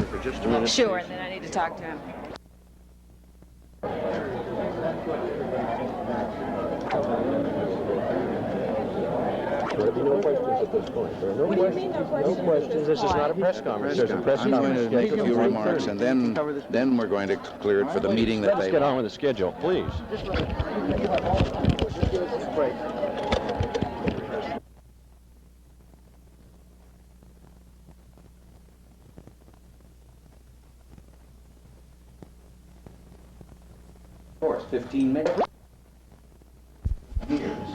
here for just a minute? Sure, please? and then I need to talk to him. There'll be no questions at this point. There are no questions. No questions. This is not a press conference. There's a press I'm conference. going to make a few scheduled for remarks, 1:30. and then we're going to clear it for the meeting that Let's they get on want. with the schedule, please. Of course, 15 minutes. Years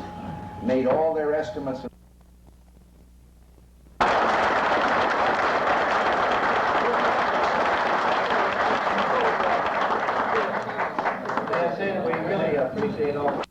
made all their estimates. We really appreciate all.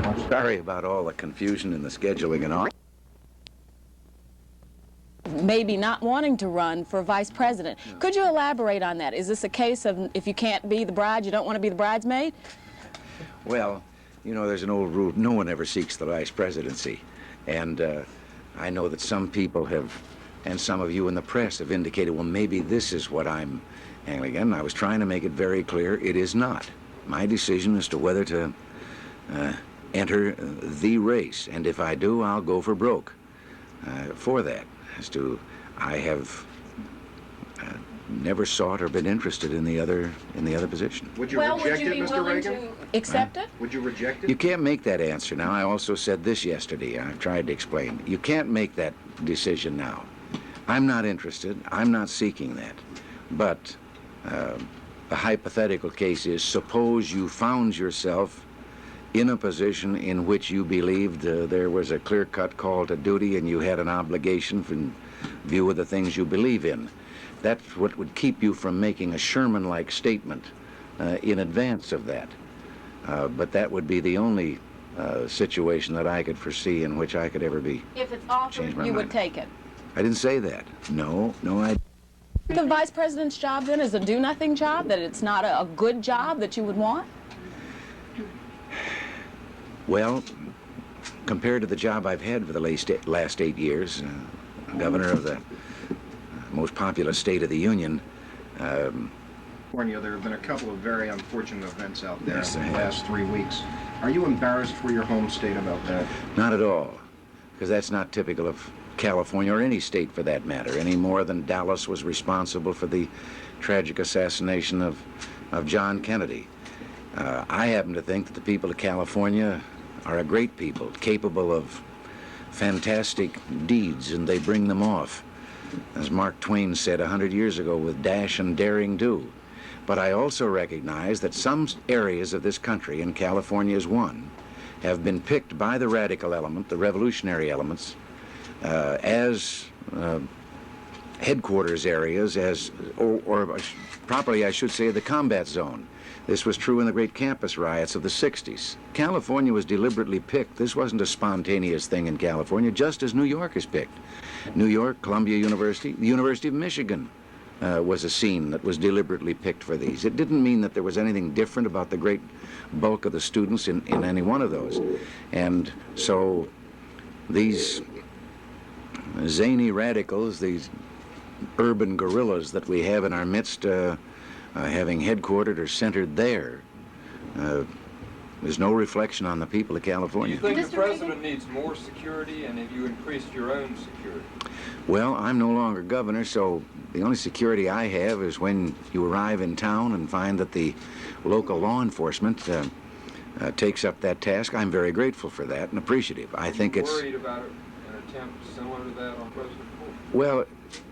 I'm sorry about all the confusion in the scheduling and all. Maybe not wanting to run for vice president. Could you elaborate on that? Is this a case of if you can't be the bride, you don't want to be the bridesmaid? Well, you know, there's an old rule, no one ever seeks the vice presidency. And I know that some people have, and some of you in the press have indicated, well, maybe this is what I'm handling. And I was trying to make it very clear, it is not. My decision as to whether to enter the race, and if I do, I'll go for broke for that. As to, I have never sought or been interested in the other position. Would you reject it, Mr. Reagan? to accept it? Would you reject it? You can't make that answer now. I also said this yesterday. I've tried to explain. You can't make that decision now. I'm not interested. I'm not seeking that. But a hypothetical case is, suppose you found yourself in a position in which you believed there was a clear-cut call to duty and you had an obligation in view of the things you believe in. That's what would keep you from making a Sherman-like statement in advance of that. But that would be the only situation that I could foresee in which I could ever be. If it's offered, you would take it. I didn't say that. No, I... The vice president's job then is a do-nothing job, that it's not a good job that you would want? Well, compared to the job I've had for the last 8 years, governor of the most populous state of the Union. California, there have been a couple of very unfortunate events out there Yes, in there the have. last 3 weeks. Are you embarrassed for your home state about that? Not at all, because that's not typical of California or any state for that matter, any more than Dallas was responsible for the tragic assassination of John Kennedy. I happen to think that the people of California are a great people, capable of fantastic deeds, and they bring them off, as Mark Twain said 100 years ago, with dash and daring do. But I also recognize that some areas of this country, and California is one, have been picked by the radical element, the revolutionary elements, as headquarters areas, or properly I should say the combat zone. This was true in the great campus riots of the 60s. California was deliberately picked. This wasn't a spontaneous thing in California, just as New York is picked. New York, Columbia University, the University of Michigan was a scene that was deliberately picked for these. It didn't mean that there was anything different about the great bulk of the students in any one of those. And so these zany radicals, these urban guerrillas that we have in our midst, having headquartered or centered there, There's no reflection on the people of Do you California. think the Mr. president needs more security, and have you increased your own security? Well, I'm no longer governor, so the only security I have is when you arrive in town and find that the local law enforcement takes up that task. I'm very grateful for that and appreciative. I think it's... worried about an attempt similar to that on President Ford? Well,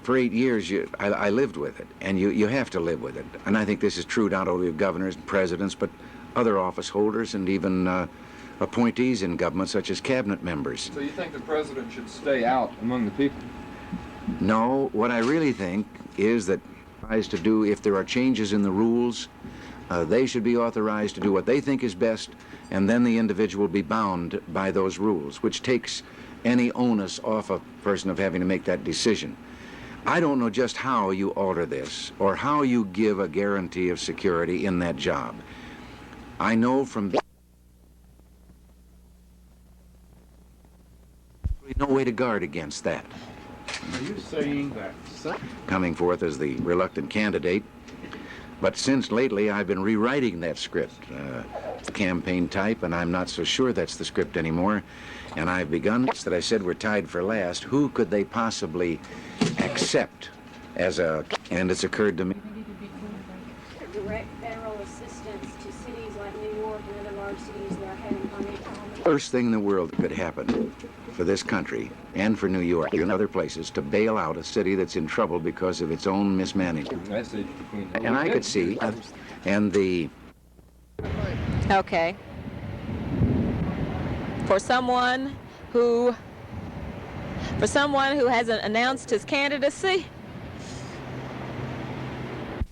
for 8 years, I lived with it, and you have to live with it. And I think this is true not only of governors and presidents, but other office holders and even appointees in government, such as cabinet members. So you think the president should stay out among the people? No, what I really think is that to do, if there are changes in the rules, they should be authorized to do what they think is best, and then the individual be bound by those rules, which takes any onus off a person of having to make that decision. I don't know just how you alter this or how you give a guarantee of security in that job. I know from no way to guard against that. Are you saying that? Coming forth as the reluctant candidate, but since lately I've been rewriting that script, campaign type, and I'm not so sure that's the script anymore. And I've begun that I said we're tied for last. Who could they possibly accept as a, and it's occurred to me. Direct federal assistance to cities like New York and other large cities that are having financial problems. First thing in the world that could happen for this country and for New York and other places to bail out a city that's in trouble because of its own mismanagement. Message between the And I could see, and the... Okay. For someone who hasn't announced his candidacy.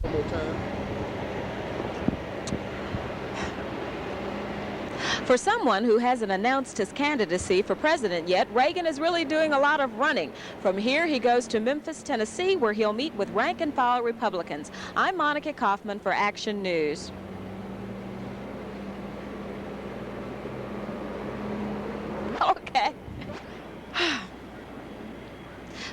One more time. For someone who hasn't announced his candidacy for president yet, Reagan is really doing a lot of running. From here, he goes to Memphis, Tennessee, where he'll meet with rank-and-file Republicans. I'm Monica Kaufman for Action News. Okay.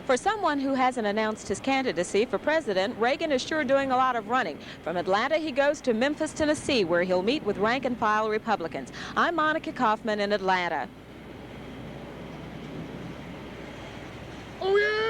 For someone who hasn't announced his candidacy for president, Reagan is sure doing a lot of running. From Atlanta, he goes to Memphis, Tennessee, where he'll meet with rank-and-file Republicans. I'm Monica Kaufman in Atlanta. Oh, yeah!